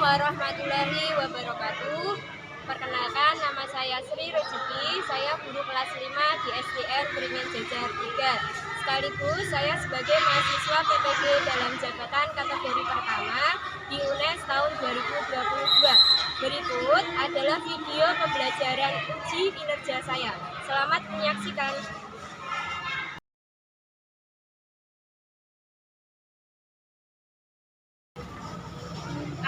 warahmatullahi wabarakatuh. Perkenalkan, nama saya Sri Rezeki. Saya guru kelas 5 di SDN Beringin Jajar 3. Sekaligus saya sebagai mahasiswa PPG dalam jabatan kategori pertama di UNES tahun 2022. Berikut adalah video pembelajaran uji kinerja saya. Selamat menyaksikan.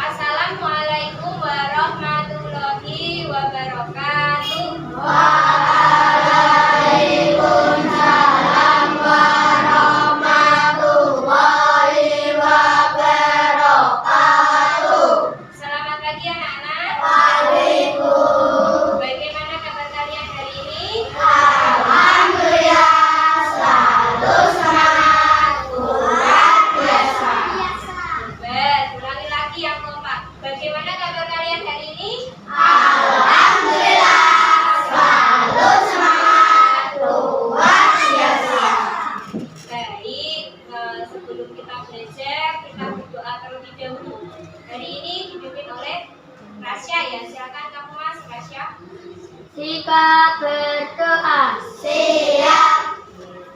Assalamualaikum warahmatullahi wabarakatuh. Waalaikumsalam warahmatullahi wabarakatuh. Selamat pagi anak-anak. Waalaikumsalam. Bagaimana kabar kalian hari ini? Alhamdulillah, selalu semangat, luar biasa. Ulangi lagi yang kompak. Bagaimana kabar kalian hari ini? Alhamdulillah, selalu semangat, luar biasa. Baik, sebelum kita belajar, kita berdoa terlebih dahulu. Hari ini dipimpin oleh Rasya ya. Silakan kamu Mas Rasya. Sikap berdoa. Siap.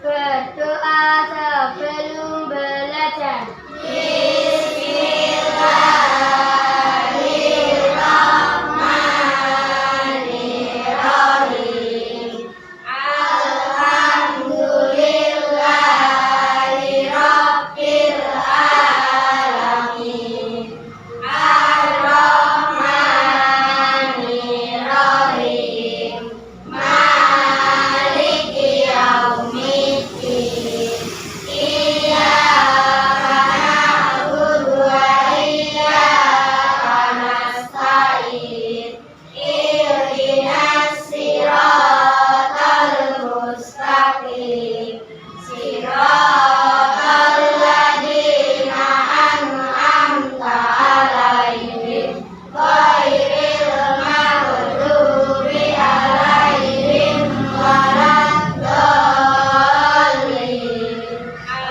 Berdoa sebelum belajar. Bismillahirrahmanirrahim. Alhamdulillahirabbil alamin. Ar-Rahmanirrahim. Maliki yaumiddin. Iyyaka na'budu wa iyyaka nasta'in. Ihdinas siratal mustaqim. Siratal ladzina an'amta 'alaihim ghairil maghdubi 'alaihim waladdallin.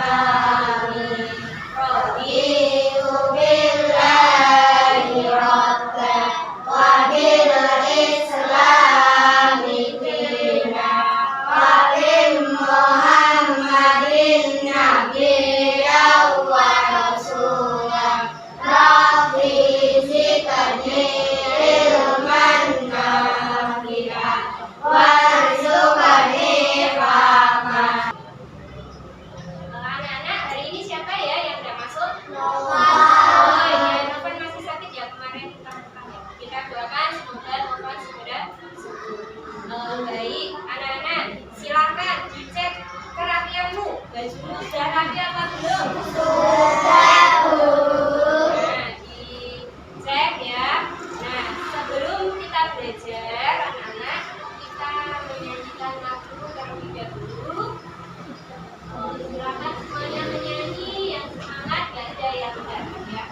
Amin. Raditu billahi rabban wa bil islami dinan wa bi Muhammadin nabiyyan wa rasulan. Rabbi zidni ilman nafi'an warzuqni fahman. Anak-anak, hari ini siapa ya yang tidak masuk? Nova. Oh iya, Novan masih sakit ya kemarin kita doakan semoga Novan segera sembuh. Baik, anak-anak, silakan dicek kerapianmu. Bajumu sudah rapi apa belum? Sudah, Bu. Nah, dicek ya. Nah, sebelum kita belajar, anak-anak, kita menyanyikan lagu terlebih dahulu. Silakan semuanya menyanyi yang semangat, gak ada yang enggak ya.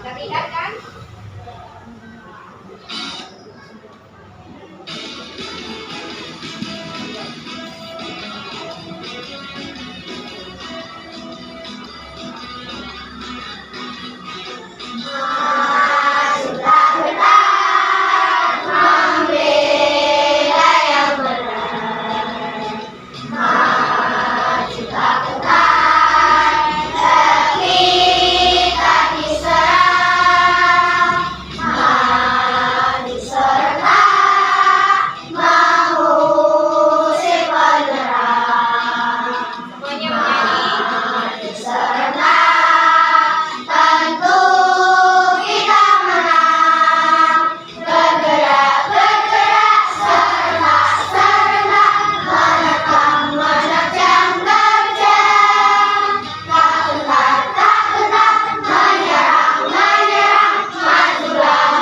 Terlihat kan? Sudah benar membela yang benar. Juga benar kita diserang. Maju serta mengusir penyerang. Semuanya menyanyi. Maju serta tentu kita menang. Bergerak serta menerkam menerjang terjang. Tak gentar menyerang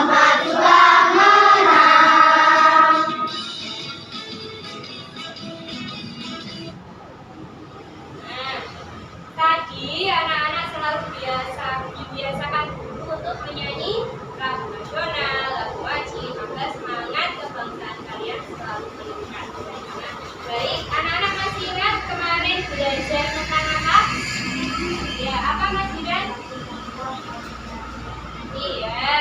majulah menang. Nah, tadi anak-anak selalu dibiasakan dulu untuk menyanyi lagu nasional, lagu wajib, agar semangat kebangsaan kalian selalu meningkat. Baik, anak-anak masih ingat kemarin belajar tentang apa? Ya, apa Mas Jidan? Iya,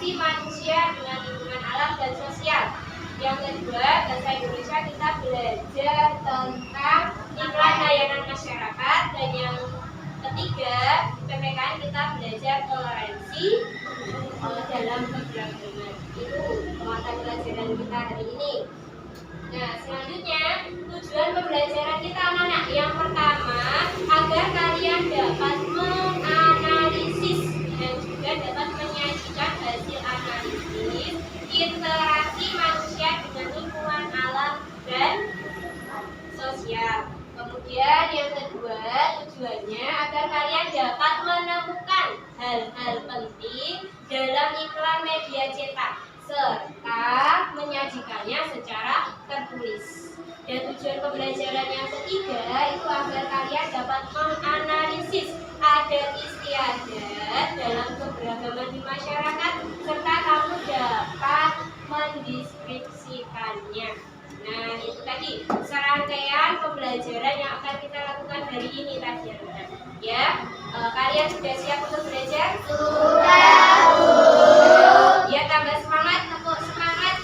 interaksi manusia dengan lingkungan alam dan sosial. Yang kedua, bahasa Indonesia kita belajar tentang iklan layanan masyarakat. Dan yang ketiga, PPKN kita belajar toleransi dalam keberagaman. Itu mata pelajaran kita hari ini. Nah, selanjutnya tujuan pembelajaran kita anak-anak. Yang pertama, agar kalian dapat menganalisis dan juga dapat menyajikan hasil analisis interaksi manusia dengan lingkungan alam dan sosial. Kemudian yang kedua, tujuannya agar kalian dapat menemukan hal-hal penting dalam iklan media cetak serta menyajikannya secara tertulis. Dan tujuan pembelajaran yang ketiga itu agar kalian dapat menganalisis adat istiadat dalam keberagaman di masyarakat serta kamu dapat mendeskripsikannya. Nah, itu tadi serangkaian pembelajaran yang akan kita lakukan hari ini tadi ya. Kalian sudah siap untuk belajar? Sudah, Bu. Ya, tambah semangat, tepuk semangat.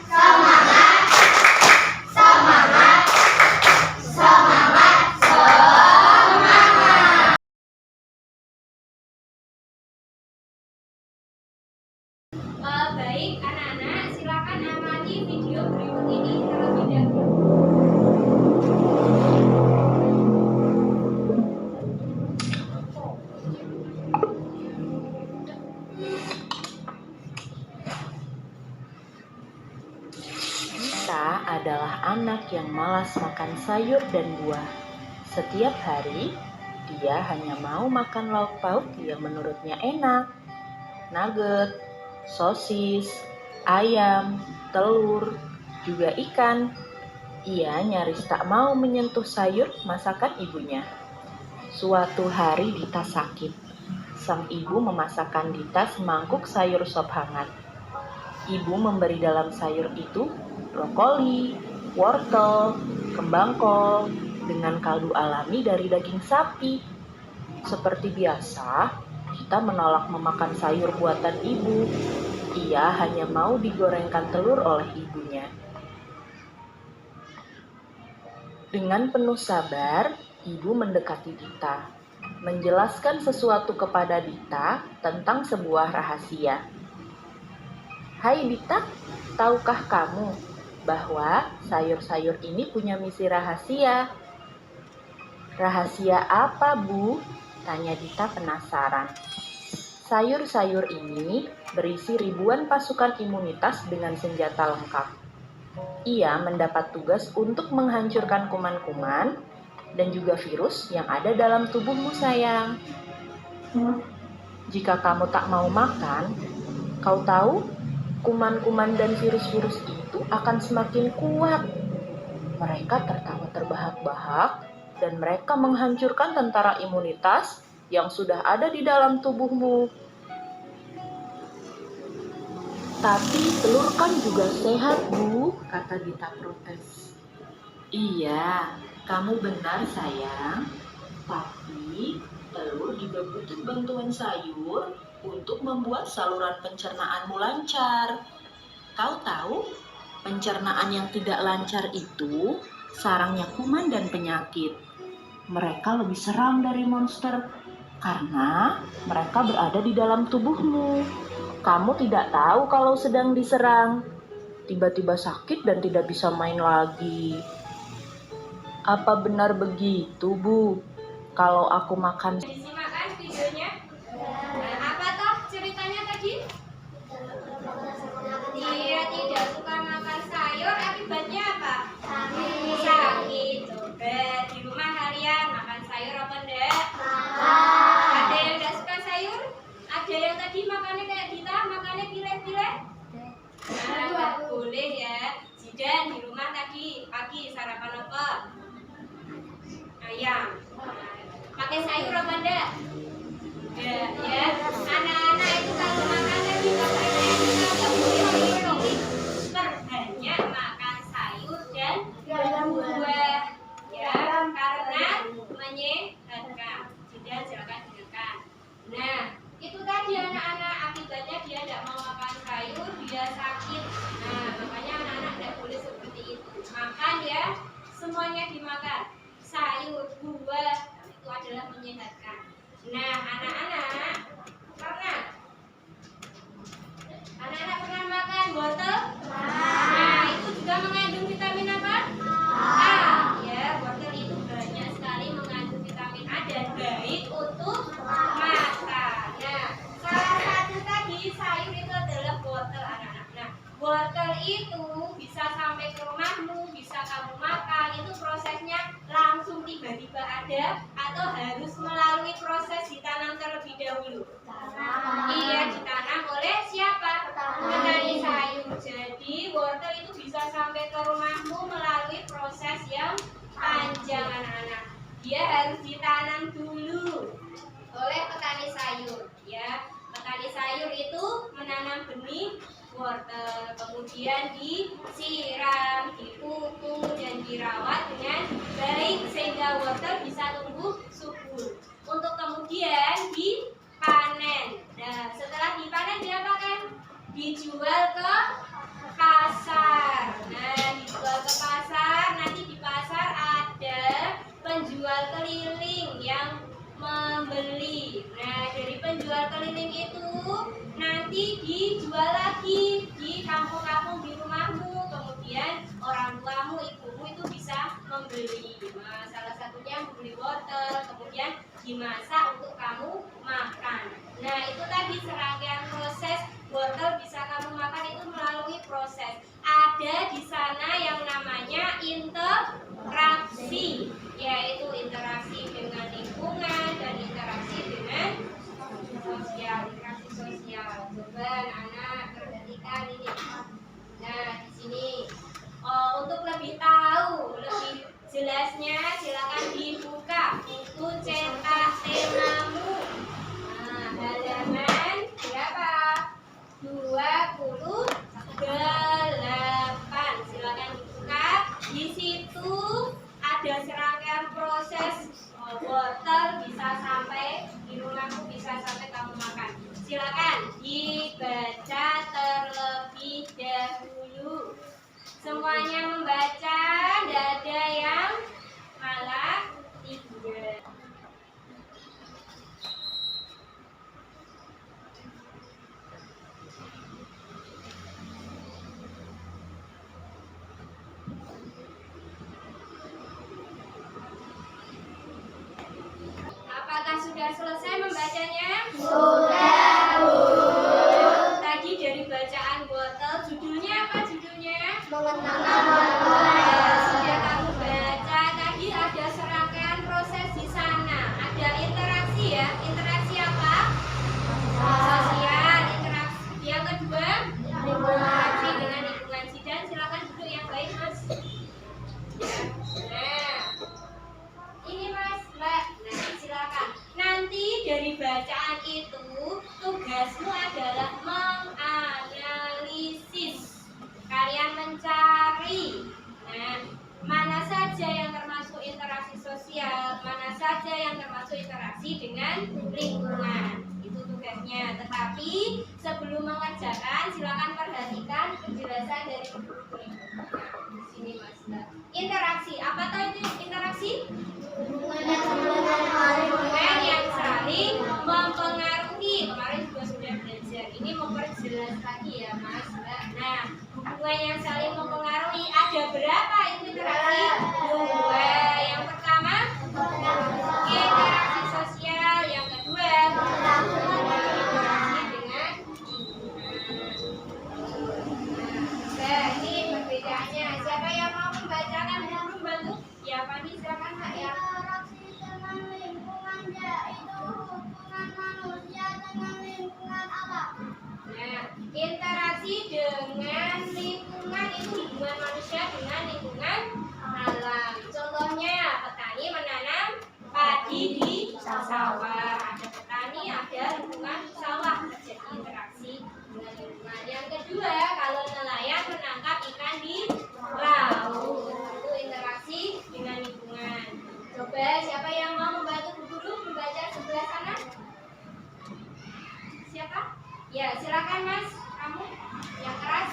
Semangat, semangat, semangat, semangat. Baik, anak-anak, silakan amati video berikut ini terlebih dahulu. Dita adalah anak yang malas makan sayur dan buah. Setiap hari, dia hanya mau makan lauk pauk yang menurutnya enak. Nugget, sosis, ayam, telur, juga ikan. Ia nyaris tak mau menyentuh sayur masakan ibunya. Suatu hari Dita sakit. Sang ibu memasakkan Dita semangkuk sayur sop hangat. Ibu memberi dalam sayur itu brokoli, wortel, kembang kol, dengan kaldu alami dari daging sapi. Seperti biasa, Dita menolak memakan sayur buatan ibu. Ia hanya mau digorengkan telur oleh ibunya. Dengan penuh sabar, ibu mendekati Dita, menjelaskan sesuatu kepada Dita tentang sebuah rahasia. Hai Dita, tahukah kamu bahwa sayur-sayur ini punya misi rahasia? Rahasia apa, Bu? Tanya Dita penasaran. Sayur-sayur ini berisi ribuan pasukan imunitas dengan senjata lengkap. Ia mendapat tugas untuk menghancurkan kuman-kuman dan juga virus yang ada dalam tubuhmu, sayang. Jika kamu tak mau makan, kau tahu kuman-kuman dan virus-virus itu akan semakin kuat. Mereka tertawa terbahak-bahak dan mereka menghancurkan tentara imunitas yang sudah ada di dalam tubuhmu. Tapi telur kan juga sehat, Bu, kata Dita protes. Iya, kamu benar sayang. Tapi telur juga butuh bantuan sayur untuk membuat saluran pencernaanmu lancar. Kau tahu, pencernaan yang tidak lancar itu sarangnya kuman dan penyakit. Mereka lebih seram dari monster karena mereka berada di dalam tubuhmu. Kamu tidak tahu kalau sedang diserang. Tiba-tiba sakit dan tidak bisa main lagi. Apa benar begitu, Bu? Kalau aku makan... Disimak kan videonya? Nah, apa toh ceritanya tadi? Dia tidak suka makan sayur, akibatnya apa? Sakit. Coba di rumah kalian makan sayur apa enggak? Ada yang enggak suka sayur? Ada yang tadi makannya kayak Dita, makannya pilih-pilih? Nah, enggak boleh ya. Zidan di rumah tadi pagi sarapan apa? Ayam. Pakai sayur apa enggak? Enggak ya. Anak-anak itu kalau makannya juga perbanyak makan sayur dan buah ya, karena menyehatkan. Zidan silakan dengarkan. Nah, itu tadi anak-anak akibatnya dia semuanya dimakan. Sayur, buah itu adalah menyehatkan. Nah, anak-anak pernah makan wortel? Nah, itu juga mengandung vitamin apa? A. Ya, wortel itu banyak sekali mengandung vitamin A dan baik untuk mata. Nah, salah satu tadi sayur itu adalah wortel, anak-anak. Nah, wortel itu bisa sampai ke rumahmu, bisa kamu makan. Itu prosesnya langsung tiba-tiba ada atau harus melalui proses ditanam terlebih dahulu? Iya, ditanam oleh siapa? Petani sayur. Jadi wortel itu bisa sampai ke rumahmu melalui proses yang panjang, anak-anak. Dia harus ditanam dulu oleh petani sayur. Ya, petani sayur itu menanam benih wortel, kemudian disiram, dipupuk dan dirawat dengan baik sehingga wortel bisa tumbuh subur. Untuk kemudian dipanen. Nah, setelah dipanen diapakan? Dijual ke pasar. Nah, dijual ke pasar. Nanti di pasar ada penjual keliling yang membeli. Nah, dari penjual keliling itu nanti dijual lagi di kampung-kampung di rumahmu. Kemudian orang tuamu, ibumu itu bisa membeli. Nah, salah satunya membeli wortel, kemudian dimasak untuk kamu makan. Nah, itu tadi serangkaian proses wortel bisa kamu makan itu melalui proses. Ada di sana yang namanya interaksi, yaitu interaksi dengan lingkungan dan interaksi dengan sosial. Interaksi sosial. Coba anak perhatikan ini. Nah, di sini untuk lebih tahu lebih jelasnya silakan dibuka buku cetak temamu. Nah, halaman berapa? 28. Silakan dibuka. Di situ ada serangkaian proses wortel bisa sampai di rumahmu, bisa sampai kamu makan. Silakan dibaca terlebih dahulu. Semuanya membaca, tidak ada yang malah tidak. Apakah sudah selesai membacanya? Sudah, Bu. Tadi dari bacaan wortel, judulnya apa judulnya? Mengenal wortel. Sudah kamu baca, tadi ada serangkaian proses di sana. Ada interaksi ya. Interaksi apa? Sosial, interaksi. Yang kedua, interaksi dengan lingkungan. Sidan, silakan duduk yang baik, Mas. Nah, ini Mas, Mbak. Nah, silakan. Nanti dari bacaan itu tugasmu adalah menganalisis. Kalian mencari mana saja yang termasuk interaksi sosial, mana saja yang termasuk interaksi dengan lingkungan. Itu tugasnya. Tetapi sebelum mengerjakan, silakan perhatikan penjelasan dari guru berikutnya. Di sini Mas. Interaksi. Apa tahu itu interaksi? Hubungan yang saling mempengaruhi. Kemarin juga sudah belajar. Ini memperjelas lagi ya Mas. Nah, hubungan yang saling mempengaruhi ada berapa itu interaksi? 2. Yang pertama interaksi sosial. Yang kedua interaksi dengan nah, ini perbedaannya. Siapa yang mau membacakan guru bantu? Ya, Pani silakan Kak ya. Interaksi dengan lingkungan yaitu hubungan manusia dengan lingkungan alam. Nah, interaksi dengan lingkungan itu hubungan manusia dengan lingkungan alam. Contohnya, petani menanam padi di sawah. Ada petani, ada lingkungan sawah, terjadi interaksi dengan lingkungan. Yang kedua, kalau nelayan menangkap ikan di laut, itu interaksi dengan lingkungan. Coba siapa yang mau membantu Bu Guru membaca sebelah sana? Siapa? Ya, silakan Mas. Kamu yang keras.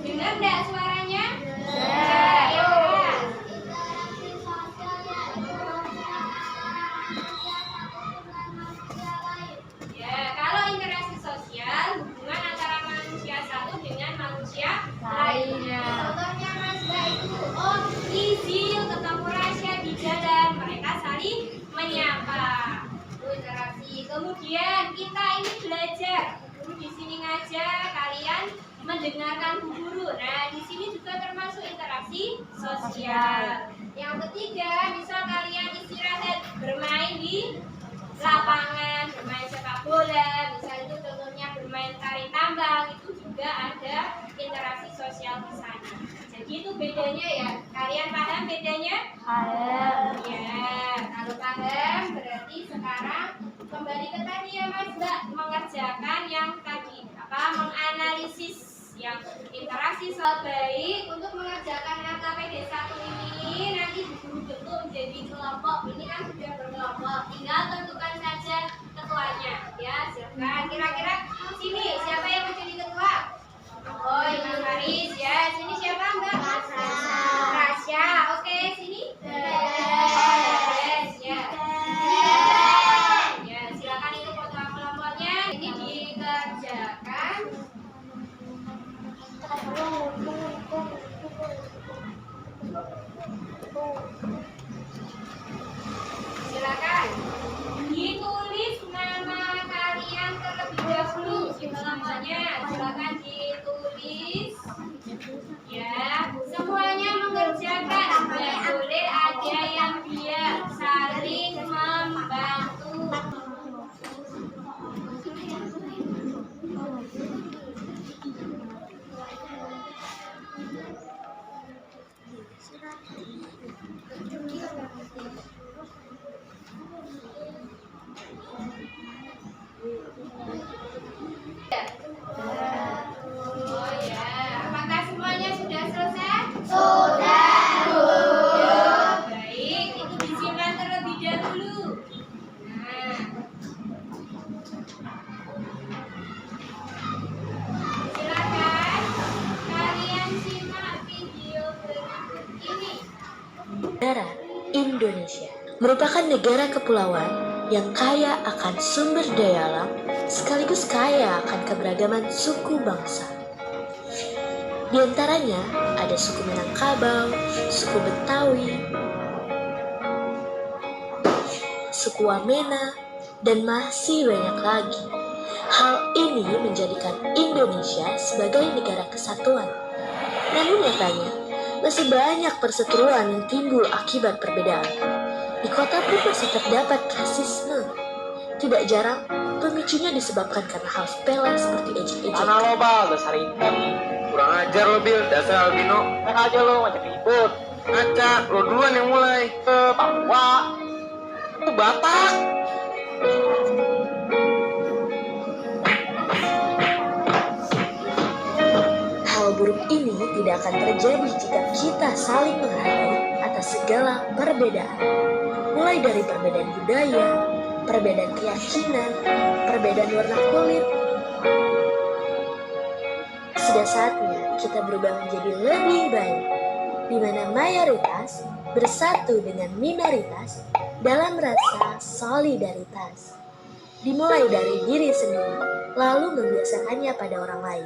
Dengar enggak suaranya? Interaksi sosial yaitu hubungan antara manusia satu dengan manusia lain. Ya, kalau interaksi sosial, hubungan antara manusia satu dengan manusia lainnya. Contohnya Mas itu, oh izin ketemu Rasya di jalan, mereka saling menyapa. Itu interaksi. Kemudian kita ini belajar, guru di sini ngajar, kalian mendengarkan Bu guru. Nah, di sini juga termasuk interaksi sosial. Yang ketiga, misal kalian istirahat bermain di lapangan, bermain sepak bola, misalnya itu contohnya bermain tarik tambang, itu juga ada interaksi sosial di sana. Jadi itu bedanya ya. Kalian paham bedanya? Paham. Ya, kalau paham berarti sekarang kembali ke tadi ya Mas Mbak, mengerjakan yang tadi menganalisis yang interaksi sosial. Baik, untuk mengerjakan LKPD 1 ini nanti guru bentuk menjadi kelompok. Ini kan sudah berkelompok, tinggal tentukan saja ketuanya ya. Silakan, kira-kira sini siapa yang mau jadi ketua? Oh, Ibu Haris ya. Sini siapa Mbak? Rasya. Oke, sini. Yes, ya. Ya, silakan itu ketua kelompoknya. Ini dikerjakan. Silakan ditulis nama kalian terlebih dahulu di kelompoknya. Silakan ditulis. Ya, semuanya mengerjakan. Tidak boleh ada yang diam. Saling membantu. Oh ya, apakah semuanya sudah selesai? Ya, baik, itu disimpan terlebih dahulu. Nah, silakan kalian simak video berikut ini. Negara Indonesia merupakan negara kepulauan yang kaya akan sumber daya alam sekaligus kaya akan keberagaman suku bangsa. Di antaranya ada suku Minangkabau, suku Betawi, suku Wamena, dan masih banyak lagi. Hal ini menjadikan Indonesia sebagai negara kesatuan. Namun nyatanya, masih banyak perseteruan yang timbul akibat perbedaan. Di kota pun masih terdapat rasisme. Tidak jarang, pemicunya disebabkan karena hal sepele seperti ejek-ejek. Mana lo bal, dasar hitam. Kurang ajar lo Bil, dasar albino. Enak aja lo, ngajak ribut. Ngaca, lo duluan yang mulai. Papua. Itu Batak. Hal buruk ini tidak akan terjadi jika kita saling menghargai atas segala perbedaan. Mulai dari perbedaan budaya, perbedaan keyakinan, perbedaan warna kulit. Sudah saatnya kita berubah menjadi lebih baik, di mana mayoritas bersatu dengan minoritas dalam rasa solidaritas. Dimulai dari diri sendiri, lalu membiasakannya pada orang lain.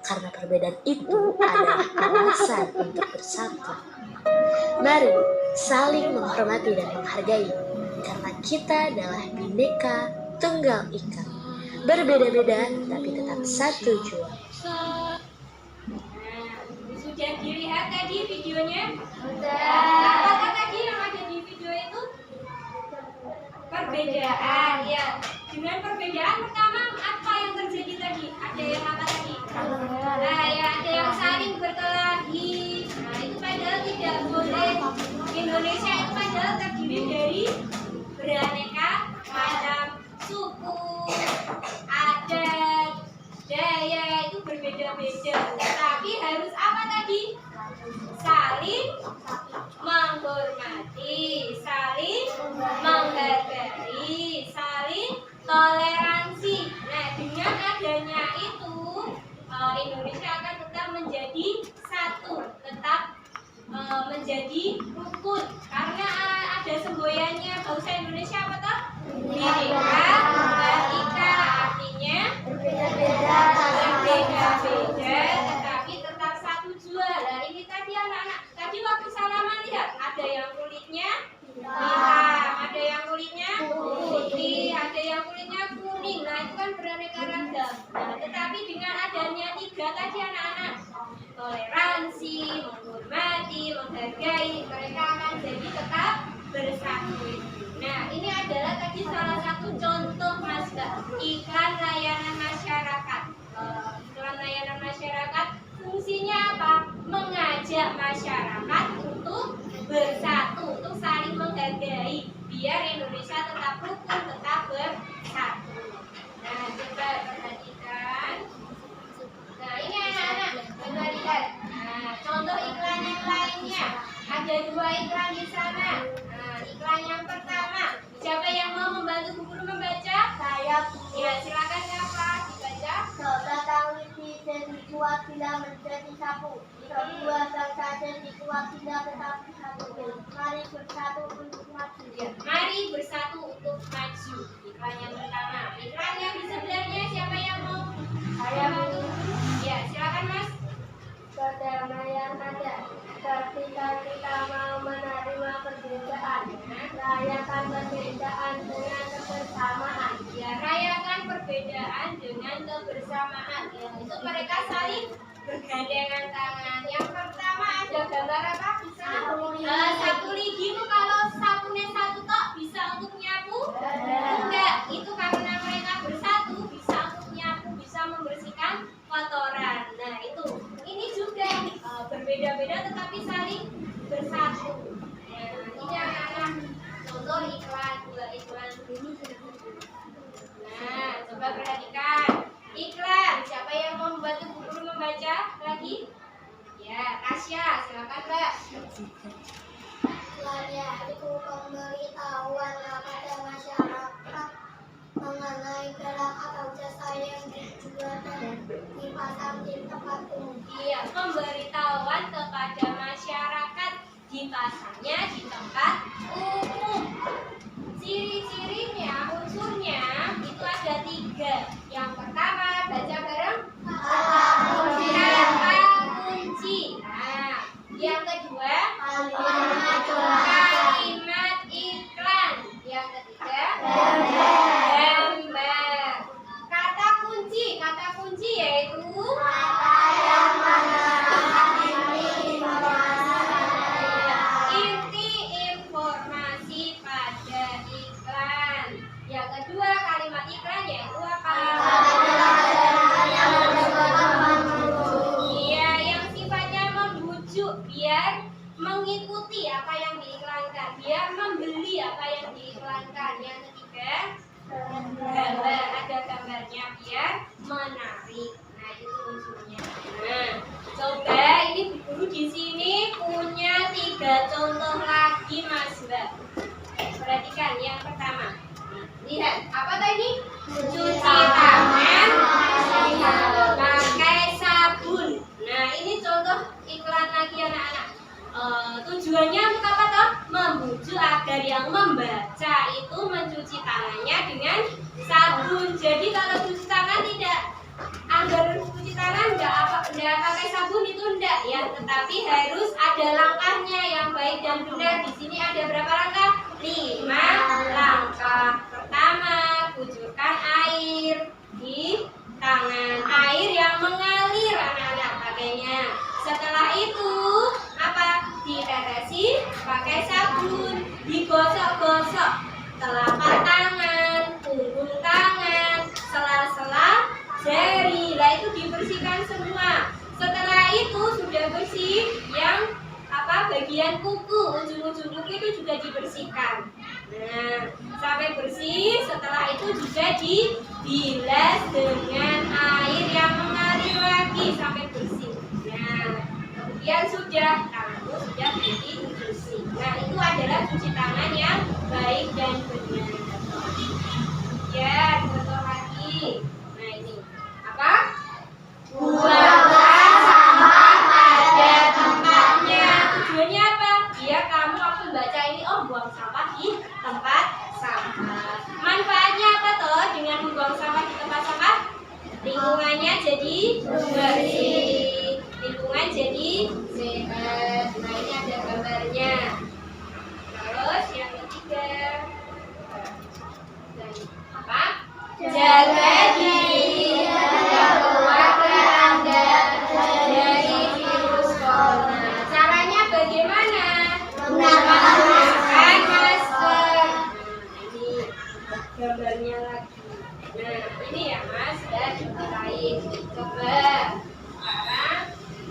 Karena perbedaan itu adalah alasan untuk bersatu. Mari saling menghormati dan menghargai, karena kita adalah Bhinneka Tunggal Ika. Berbeda-beda tapi tetap satu jua. Nah, sudah dilihat tadi videonya? Sudah. Apakah tadi yang ada di video itu? Perbedaan, ya. Dengan perbedaan pertama apa yang terjadi tadi? Ada yang apa tadi? Nah, ya ada yang saling berkelahi. Nah, itu padahal tidak boleh. Indonesia itu padahal terdiri dari beraneka macam suku, adat, daya itu berbeda-beda. Tetapi harus apa tadi? Saling menghormati, saling menghargai, saling toleransi. Nah, dengan adanya itu Indonesia akan tetap menjadi satu, tetap menjadi rukun karena ada semboyannya. Bahasa Indonesia apa toh? Bineka Tunggal Ika, artinya berbeda-beda tetapi tetap satu jua. Nah ini tadi anak-anak, tadi waktu salaman lihat ada yang kulitnya hitam, ada yang kulitnya putih, ada yang kulitnya kuning. Nah itu kan beraneka ragam. Nah, tetapi dengan adanya 3 tadi anak-anak, toleransi, menghormati, menghargai, mereka akan jadi tetap bersatu. Nah ini adalah tadi salah satu contoh Mas Mbak, iklan layanan masyarakat. Iklan layanan masyarakat fungsinya apa? Mengajak masyarakat untuk bersatu, untuk saling menghargai, biar Indonesia tetap rukun, tetap bersatu. Nah coba perhatikan. Nah ini anak-anak, coba lihat. Nah contoh iklan yang lainnya, ada 2 iklan di sana. Nah iklan yang pertama, siapa yang mau membantu Bu Guru membaca? Saya Ya silakan Kak, dibaca. sebatang wiji dikuat bila menjadi sapu, sebuah bangsa dikuat bila tetapi satu. Mari bersatu untuk maju. Ya, mari bersatu untuk maju. Iklan yang pertama. Iklan yang di sebelahnya siapa yang mau? Saya membantu? Ya silakan Mas. Perdamaian ada ketika kita mau menerima perbedaan, rayakan perbedaan dengan kebersamaan. Ya rayakan perbedaan dengan kebersamaan. Ya, itu mereka saling bergandengan tangan. Yang pertama ada gambar apa? Bisa? Sapu lidi itu kalau sapunya satu tok bisa untuk nyapu? Enggak, itu karena mereka bersatu bisa untuk nyapu, bisa membersihkan kotoran. Nah itu, ini juga berbeda-beda tetapi saling bersatu. Nah ini anak-anak contoh iklan, 2 iklan. Nah coba perhatikan iklan. Siapa yang mau membantu Bu Guru membaca lagi? Ya Tasya, silakan Mbak. Iklannya itu pemberitahuan kepada masyarakat mengenai barang atau jasa yang dijual dan dipasang di tempat umum. Iya, pemberitahuan kepada masyarakat dipasangnya di tempat umum. Ciri-cirinya, unsurnya itu ada 3. Yang pertama, baca bareng. Kata kunci. Nah, yang kedua, kalimat iklan. Yang ketiga, gambar. Kata kunci yaitu inti informasi pada iklan. Yang kedua, kalimat iklan yaitu apa? Iya, yang sifatnya membujuk biar mengikuti apa yang diiklankan, biar membeli apa yang diiklankan. Yang ketiga, gambar, ada gambarnya biar menarik. Nah itu unsurnya. Nah coba ini Bu Guru di sini punya 3 contoh lagi Mas Mbak. Perhatikan yang pertama. Lihat apa tadi? Cuci tangan pakai sabun. Nah ini contoh iklan lagi anak-anak. Tujuannya untuk apa toh? Membujuk agar yang membaca itu mencuci tangannya dengan sabun. Jadi kalau cuci tangan tidak agar cuci tangan enggak pakai sabun itu enggak ya, tetapi harus ada langkahnya yang baik dan benar. Di sini ada berapa langkah? 5 langkah. Pertama, kucurkan air di tangan, air yang mengalir anak-anak pakainya. Setelah itu apa? Ditetesi pakai sabun, digosok-gosok telapak tangan, punggung tangan, sela-sela jari. Lah itu dibersihkan semua. Setelah itu sudah bersih, yang apa? Bagian kuku, ujung-ujung kuku itu juga dibersihkan. Nah, sampai bersih. Setelah itu juga dibilas dengan air yang mengalir lagi sampai bersih. Nah, kemudian sudah tanganmu sudah menjadi bersih. Nah, itu adalah cuci tangan yang baik dan benar. Ya, contoh lagi. Nah, ini apa? Buanglah sampah pada tempatnya. Tujuannya jadi bersih, lingkungan jadi sehat. Nah, ini ada gambarnya. Terus yang ketiga, apa? Jaga diri dan keluarga Anda dari virus corona. Caranya bagaimana? Menggunakan masker. Ini gambarnya lagi. Nah, ini ya Mas, sudah dimarahin. Coba sekarang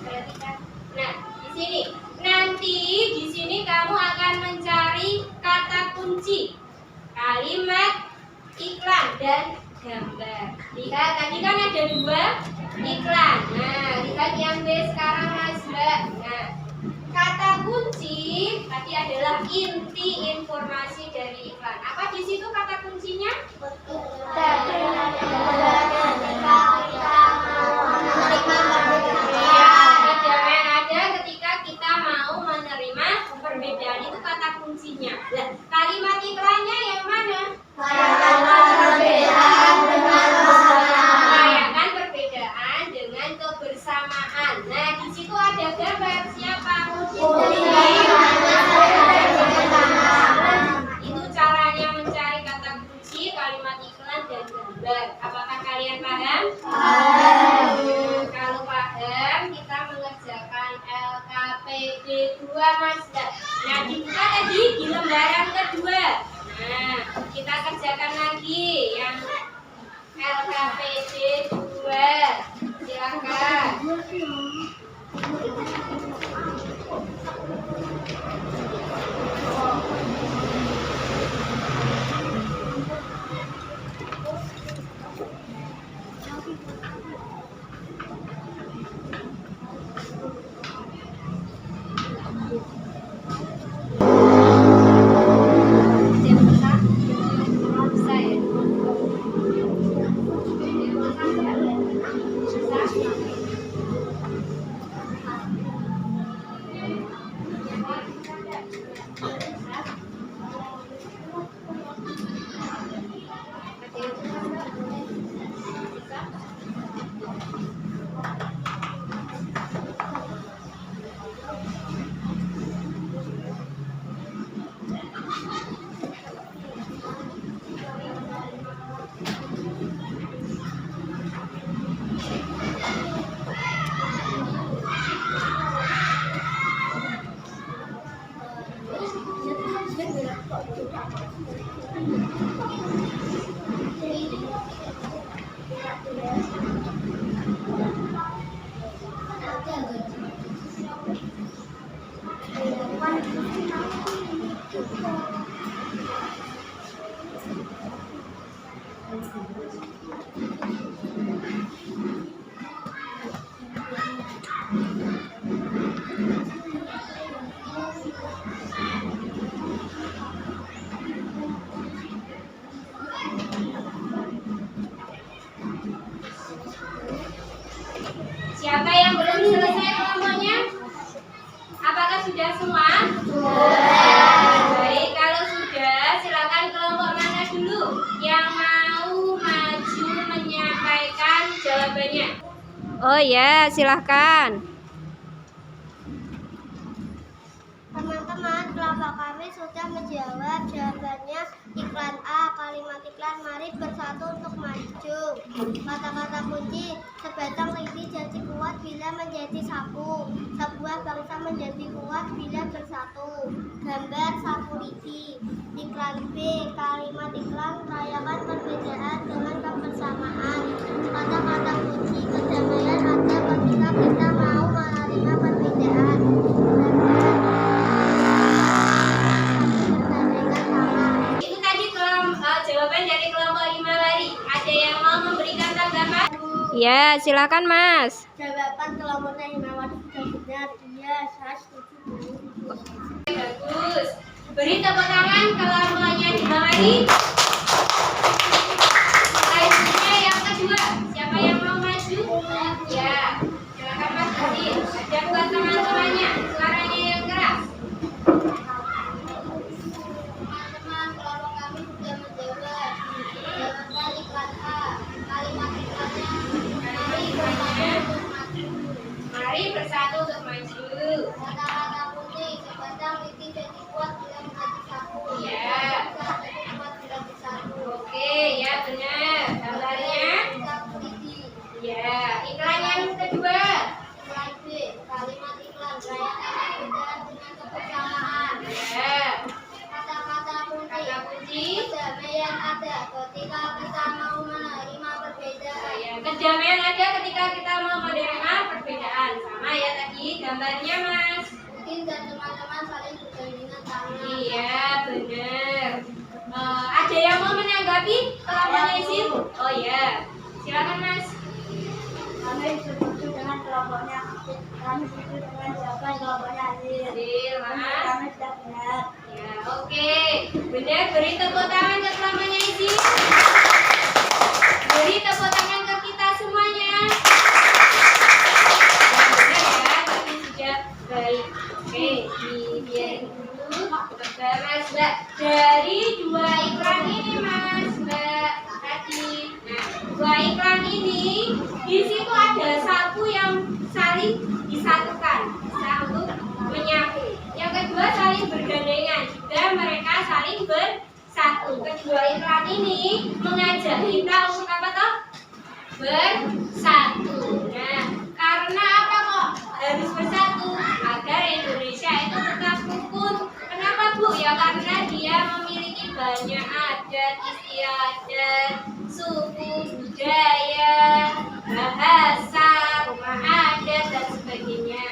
perhatikan. Nah, di sini. Nanti di sini kamu akan mencari kata kunci, kalimat, iklan, dan gambar. Lihat, tadi kan ada 2 iklan. Nah, lihat yang B sekarang Mas Mbak. Nah, kata kunci tadi adalah inti informasi dari iklan. Apa di situ kata kuncinya? Yang ada ketika kita mau menerima perbedaan itu kata kuncinya. Nah, kalimat iklannya yang mana? Merayakan perbedaan dengan kebersamaan. Nah, di situ ada gambar siapa? Itu caranya mencari kata kunci, kalimat iklan, dan gambar. Apakah kalian paham? Kalau paham, kita mengerjakan LKPD 2 Mas. Nah, dibuka tadi di lembaran kedua. Nah, kita kerjakan lagi yang LKPD 2. Silakan. Siapa yang belum selesai kelompoknya? Apakah sudah semua? Baik, kalau sudah, silakan kelompok mana dulu yang mau maju menyampaikan jawabannya. Oh ya, silahkan. Teman-teman, kelompok kami sudah menjawab. Jawabannya iklan A. Kalimat iklan, mari bersatu untuk maju. Kata-kata kunci, sebatang lidi jadi kuat bila menjadi sapu. Sebuah bangsa menjadi kuat bila bersatu. Gambar sapu lidi. Iklan B. Kalimat iklan, rayakan perbedaan dengan kebersamaan. Kata-kata kunci, kedamaian ada ketika kita mau menerima perbedaan. Jawaban dari kelompok 5 lari. Ada yang mau memberikan tanggapan? Ya, silakan Mas. Jawaban kelompoknya Himawati sudah benar. Iya, saya setuju. Bagus. Beri tepuk tangan kelompoknya Himawati. Selanjutnya yang kedua. Siapa yang mau maju? Ya, silakan Mas Adi. Dan buat teman-temannya, suaranya yang keras. Teman-teman, kelompok kami sudah menjawab. Jawaban iklan A. Kalimat iklannya, mari Perdamaian ada ketika kita mau menerima perbedaan. Sama ya tadi gambarnya, Mas. Mungkin dan teman-teman saling bergandengan tangan. Iya, benar. Ada yang mau menanggapi kelompoknya izin? Oh iya, silakan Mas. Kami setuju dengan kelompoknya. Kami setuju dengan jawaban kelompoknya Adil. Mas. Kami sudah benar. Ya, oke. Benar, beri tepuk tangan ke kelompoknya izin. Beri tepuk tangan ke kita semuanya. Ya, benar ya, tapi sudah baik. Oke, dibiarin dulu. Mas, Mbak. Dari dua iklan ini, Mas, Mbak tadi. Nah, dua iklan ini, di situ ada satu yang saling disatukan, bisa untuk menyatu. Yang kedua saling bergandengan, juga mereka saling bersatu. Kedua iklan ini mengajak kita untuk apa toh? Bersatu. Nah, karena apa kok harus bersatu? Agar Indonesia itu tetap rukun. Kenapa Bu? Ya karena dia memiliki banyak adat istiadat, suku, budaya, bahasa, rumah adat dan sebagainya.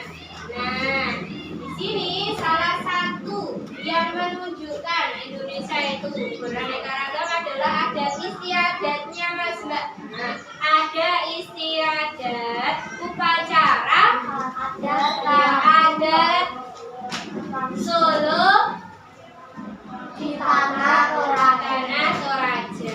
Nah, di sini salah satu yang menunjukkan Indonesia itu beraneka ragam adalah adat istiadatnya, Mas Mbak. Nah, ada istiadat upacara adat Solo Di tanah Toraja. Toraja.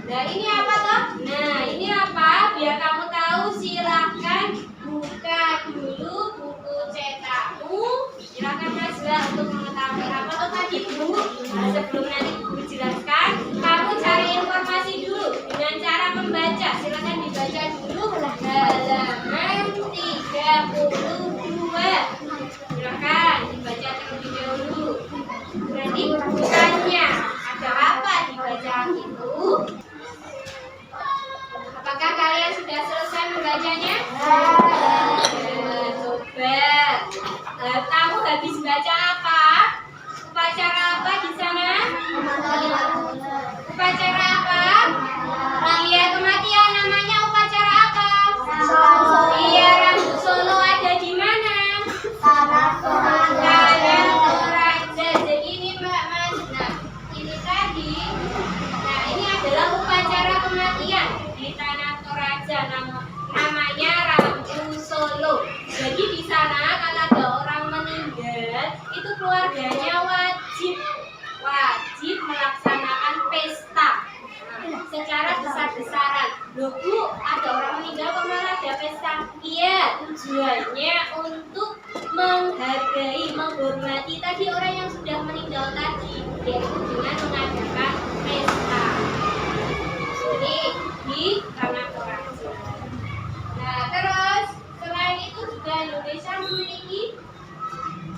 Nah, ini apa toh? Nah, ini apa? Biar kamu tahu, silahkan buka dulu buku cetakmu. Silahkan Mas Mbak untuk mengetahui apa tuh tadi Bu. Nah, sebelum nanti Bu jelaskan, kamu cari informasi dulu dengan cara membaca. Silahkan dibaca dulu halaman 32. Silahkan dibaca terlebih dahulu. Nanti bukannya ada apa dibaca itu? Apakah kalian sudah selesai membacanya? Coba. Kamu habis baca apa? Upacara apa di sana? Upacara apa? Iya, kematian. Namanya upacara apa? Iya, Rambu Solo ada di mana? Tanah Toraja. Tanah Toraja. Jadi ini Mbak Mas. Nah, ini tadi. Nah, ini adalah upacara kematian di Tanah Toraja. Namanya Rambu Solo. Jadi di sana kalau ada orang meninggal, itu keluarganya wajib melaksanakan pesta. Nah, secara besar-besaran. Loh Bu, ada orang meninggal kok malah ada pesta? Iya, tujuannya untuk menghargai, menghormati tadi orang yang sudah meninggal tadi, yaitu dengan mengadakan pesta. Ini di Tanah Toraja. Nah, terus selain itu juga Indonesia memiliki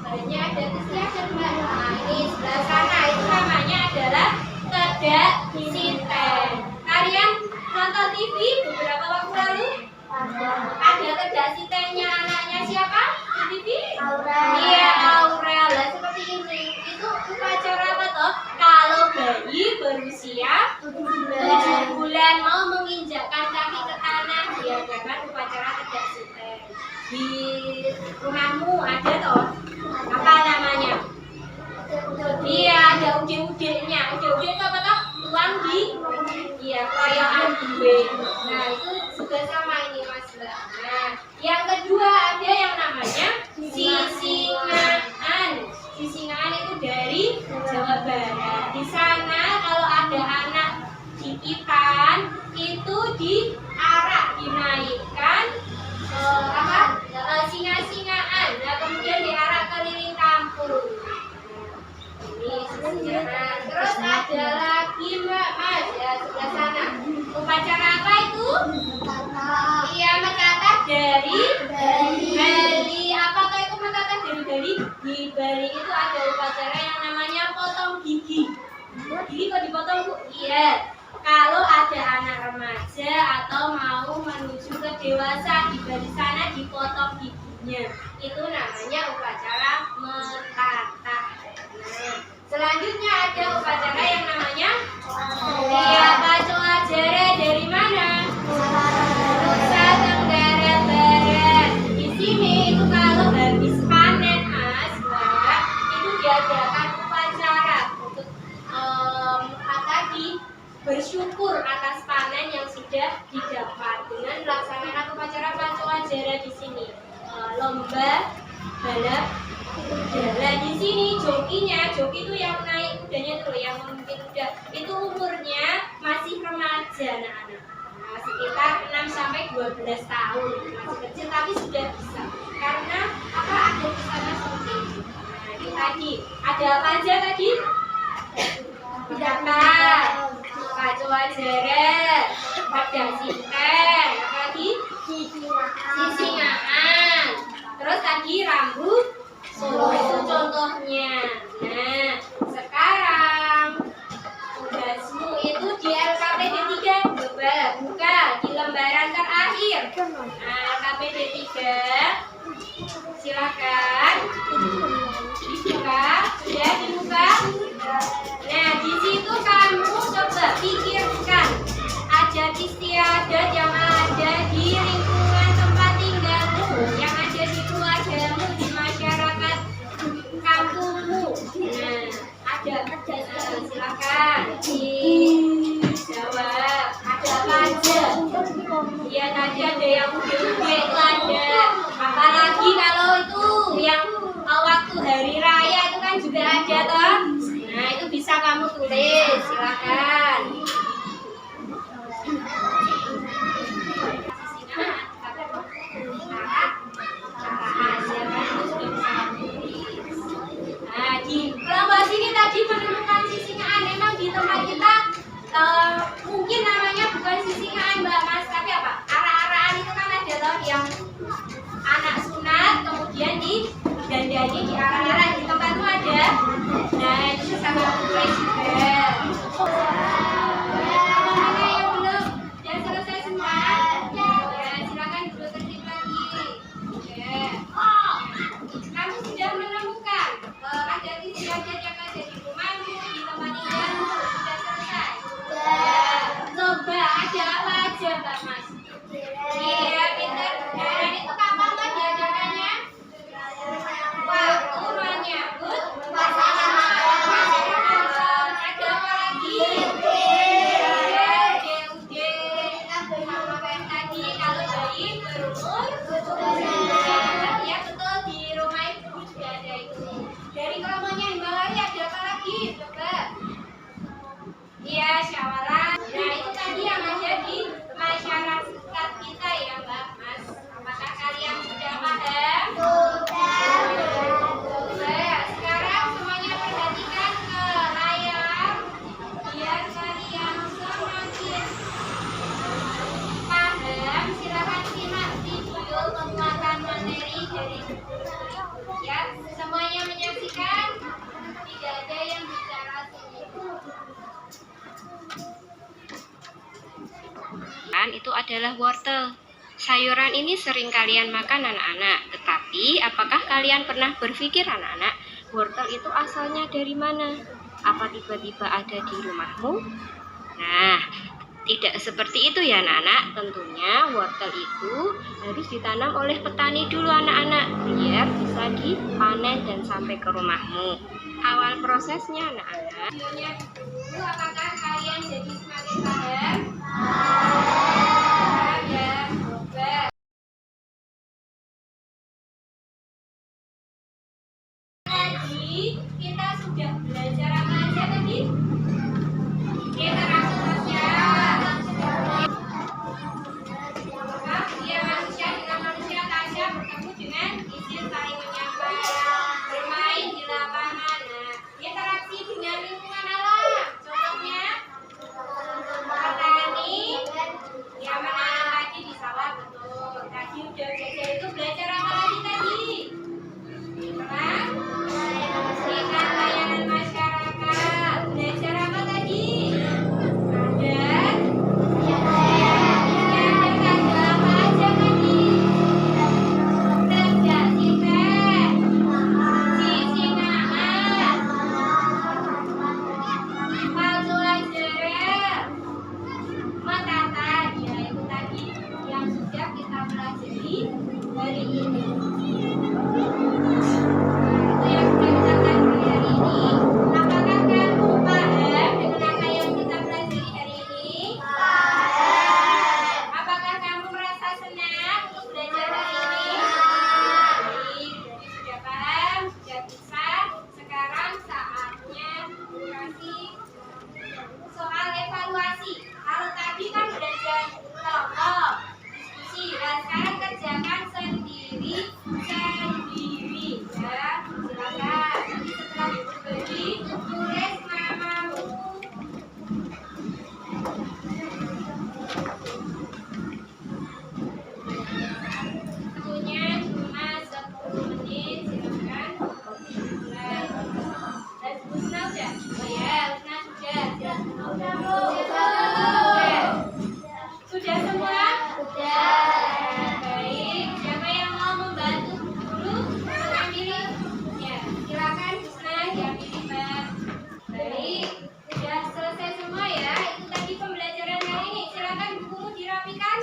banyak adat istiadat Mbak. Nah, ini sebelah sana itu namanya adalah Kedak Siten. Kalian nonton TV beberapa waktu lalu? Ada Kedak Sitennya anaknya siapa di TV? Aurel. Iya, Aurel. Lah, seperti ini. Itu upacara apa toh? Kalau bayi berusia 7 bulan mau menginjakkan kaki ke tanah, diadakan upacara Kedak Siten. Di rumahmu ada toh? Apa namanya? Iya, ada ude-udenya. Ude-ude itu apa toh? Tuang di? Iya, perayaan gue. Nah, itu juga sama ini Mas Mbak. Nah, yang kedua ada yang namanya sisingaan. Sisingaan itu dari Jawa Barat. Di sana kalau ada anak diikan, itu diarak, dinaikkan singa-singaan. Nah, kemudian diarak keliling kampung. Ini sejarah. Terus ada lagi Mbak Mas ya sebelah sana. Upacara apa itu? Iya, mencatat dari Bali. Apakah itu mencatat dari Bali? Di Bali itu ada upacara yang namanya potong gigi. Gigi kok dipotong Bu? Iya. Kalau ada anak remaja atau mau menuju ke dewasa, di Bali sana dipotong giginya. Itu namanya upacara metata. Nah, selanjutnya ada upacara yang namanya Pacoa Jere. Dari mana? lomba balap kuda. Di sini jokinya, joki itu yang naik kudanya tuh, yang memimpin kuda. Itu umurnya masih remaja anak-anak. Nah, sekitar 6 sampai 12 tahun. Masih kecil tapi sudah bisa. Karena apa ada di sana seperti itu. Nah, ini tadi ada apa aja tadi? Berapa? Pacuan jarak, ada sinteng, apa lagi? Sisingaan. Terus tadi rambut solo itu contohnya. Nah, sekarang tugasmu itu di LKPD 3. Coba buka di lembaran terakhir. Nah, LKPD 3. Silakan dibuka. Sudah dibuka? Nah, di situ kamu coba pikirkan adat istiadat yang ada di lingkungan tempat tinggalmu, yang ada di keluargamu, di masyarakat kampungmu. Nah, ada silakan dijawab. Ada apa aja? Ya tadi ada yang udah itu ada. Apalagi kalau itu yang waktu hari raya itu kan juga ada toh. Nah, itu bisa kamu tulis, silakan. Nah, di kelompok sini tadi menemukan sisingaan. Memang di tempat kita mungkin namanya bukan sisingaan Mbak Mas, tapi apa? Arah-arahan itu kan ada toh yang anak sunat kemudian digandani di arah-arah. Di tempatmu ada? Nah, itu bisa kamu tulis juga. Mana yang belum? Yang selesai semua? Ya, silakan duduk tertib lagi. Oke. Kamu sudah menemukan adat istiadat yang ada di rumahmu, di tempat tinggalmu, sudah selesai? Coba ada apa aja, Mbak Mas? Iya, pintar. Dan itu kapan Mbak diadakannya? Waktu menyambut ada apa lagi? DUD. Sama kayak tadi, kalau bayi berumur ya betul, di rumah ibu juga ada itu. Dari kelompoknya yang bawah ada apa lagi? Coba. Iya, syawarah. Nah, itu tadi yang ada di masyarakat kita ya, Mbak Mas. Apakah kalian sudah paham? Sudah. Sekarang semuanya perhatikan ke layar biar kalian semakin paham. Silakan simak video penguatan materi dari ya, semuanya menyaksikan. Tidak ada yang bicara sendiri. Itu adalah wortel. Sayuran ini sering kalian makan anak-anak. Tetapi apakah kalian pernah berpikir anak-anak, wortel itu asalnya dari mana? Apa tiba-tiba ada di rumahmu? Nah, tidak seperti itu ya anak-anak. Tentunya wortel itu harus ditanam oleh petani dulu anak-anak, biar bisa dipanen dan sampai ke rumahmu. Awal prosesnya anak-anak. Videonya dulu, apakah kalian jadi semakin paham? Ya, coba. Tadi kita sudah belajar apa aja tadi? Interaksi sosial. Dia manusia dengan manusia, Tasya bertemu dengan izin saling menyapa, bermain di lapangan. Nah, interaksi dengan lingkungan alam. Contohnya, petani silakan bukumu dirapikan.